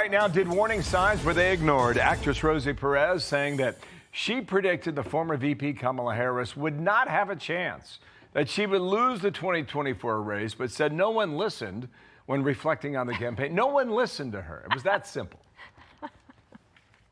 right, now, did warning signs were they ignored? Actress Rosie Perez saying that she predicted the former VP Kamala Harris would not have a chance, that she would lose the 2024 race, but said no one listened when reflecting on the campaign. No one listened to her. It was that simple.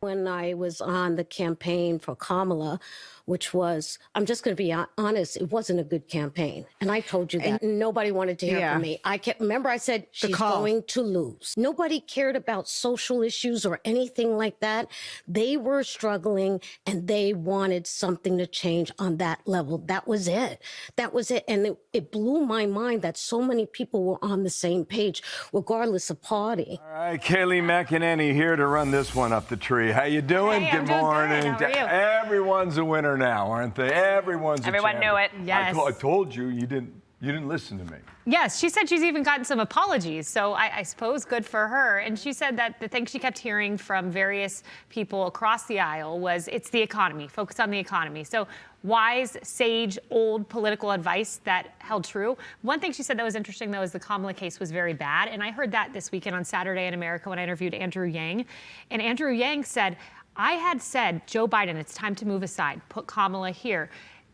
When I was on the campaign for Kamala, which was, I'm just going to be honest, it wasn't a good campaign. And I told you that. And nobody wanted to hear from me. Remember I said, she's going to lose. Nobody cared about social issues or anything like that. They were struggling and they wanted something to change on that level. That was it. That was it. And it blew my mind that so many people were on the same page, regardless of party. All right, Kayleigh McEnany here to run this one up the tree. How you doing? Hey, Good morning. How are you? Everyone's a winner now, aren't they? Everyone knew it. Yes. I told you, you didn't listen to me. Yes, she said she's even gotten some apologies, so I suppose good for her. And she said that the thing she kept hearing from various people across the aisle was it's the economy, focus on the economy. So wise, sage, old political advice that held true. One thing she said that was interesting, though, is the Kamala case was very bad. And I heard that this weekend on Saturday in America when I interviewed Andrew Yang. And Andrew Yang said, I had said, Joe Biden, it's time to move aside, put Kamala here.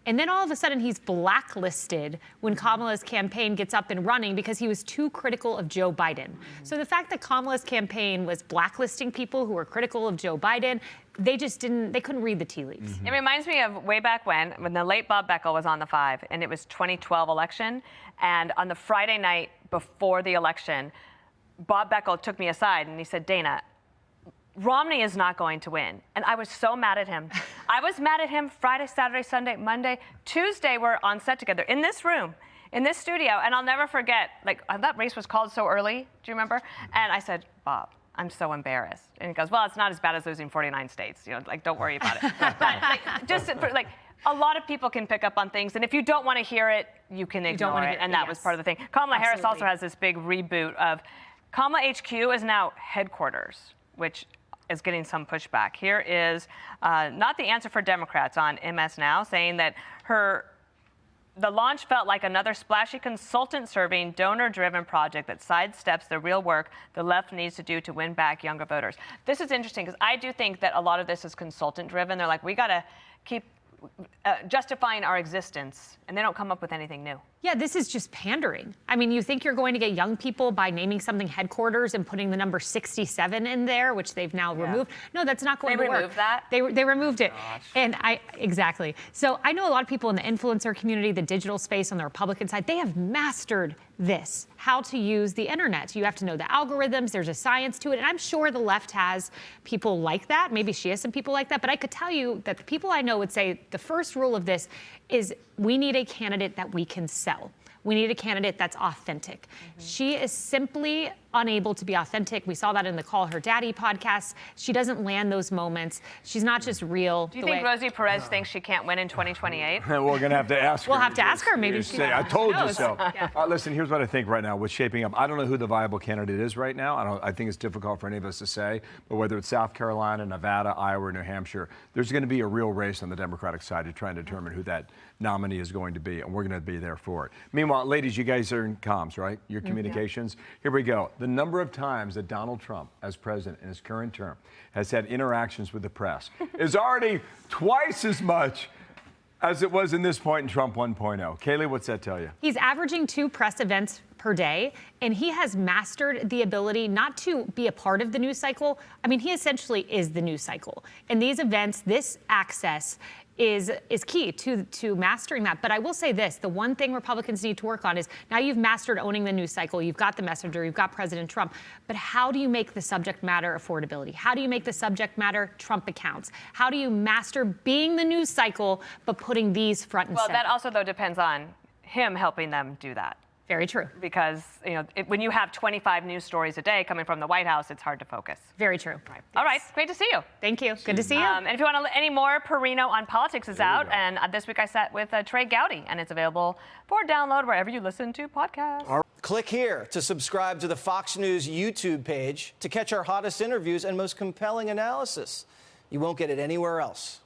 And then all of a sudden he's blacklisted when Kamala's campaign gets up and running because he was too critical of Joe Biden. So the fact that Kamala's campaign was blacklisting people who were critical of Joe Biden, they couldn't read the tea leaves. It reminds me of way back when the late Bob Beckel was on the 5, and it was 2012 election. And on the Friday night before the election, Bob Beckel took me aside and he said, Dana, Romney is not going to win. And I was so mad at him. I was mad at him Friday, Saturday, Sunday, Monday. Tuesday, we're on set together in this room, in this studio. And I'll never forget, that race was called so early. Do you remember? And I said, Bob, I'm so embarrassed. And he goes, well, it's not as bad as losing 49 states. Don't worry about it. But a lot of people can pick up on things. And if you don't want to hear it, you can ignore it. And that was part of the thing. Kamala Harris also has this big reboot of Kamala HQ is now headquarters, which is getting some pushback. Here is not the answer for Democrats on MS Now, saying that the launch felt like another splashy consultant-serving, donor-driven project that sidesteps the real work the left needs to do to win back younger voters. This is interesting because I do think that a lot of this is consultant-driven. They're like, we got to keep justifying our existence, and they don't come up with anything new. Yeah, this is just pandering. I mean, you think you're going to get young people by naming something headquarters and putting the number 67 in there, which they've now removed. No, that's not going to work. They removed that? They removed it. And exactly. So I know a lot of people in the influencer community, the digital space on the Republican side, they have mastered this, how to use the internet. You have to know the algorithms. There's a science to it. And I'm sure the left has people like that. Maybe she has some people like that. But I could tell you that the people I know would say the first rule of this is we need a candidate that we can sell. We need a candidate that's authentic. She is simply unable to be authentic. We saw that in the Call Her Daddy podcast. She doesn't land those moments. She's not just real. Do you think Rosie Perez thinks she can't win in 2028? We're going to have to ask her. We'll have to ask her. Maybe she I told you so. Yeah. Listen, here's what I think right now. What's shaping up, I don't know who the viable candidate is right now. I think it's difficult for any of us to say. But whether it's South Carolina, Nevada, Iowa, New Hampshire, there's going to be a real race on the Democratic side to try and determine who that nominee is going to be. And we're going to be there for it. Meanwhile, ladies, you guys are in comms, right? Your communications. Here we go. The number of times that Donald Trump, as president in his current term, has had interactions with the press is already twice as much as it was in this point in Trump 1.0. Kayleigh, what's that tell you? He's averaging 2 press events per day, and he has mastered the ability not to be a part of the news cycle. I mean, he essentially is the news cycle. And these events, this access is key to mastering that. But I will say this, the one thing Republicans need to work on is now you've mastered owning the news cycle, you've got the messenger, you've got President Trump, but how do you make the subject matter affordability? How do you make the subject matter Trump accounts? How do you master being the news cycle, but putting these front and center? Well, that also, though, depends on him helping them do that. Very true. Because, when you have 25 news stories a day coming from the White House, it's hard to focus. Very true. Right. Yes. All right. Great to see you. Thank you. Good to see you. And if you want any more, Perino on Politics is out. And this week I sat with Trey Gowdy, and it's available for download wherever you listen to podcasts. Click here to subscribe to the Fox News YouTube page to catch our hottest interviews and most compelling analysis. You won't get it anywhere else.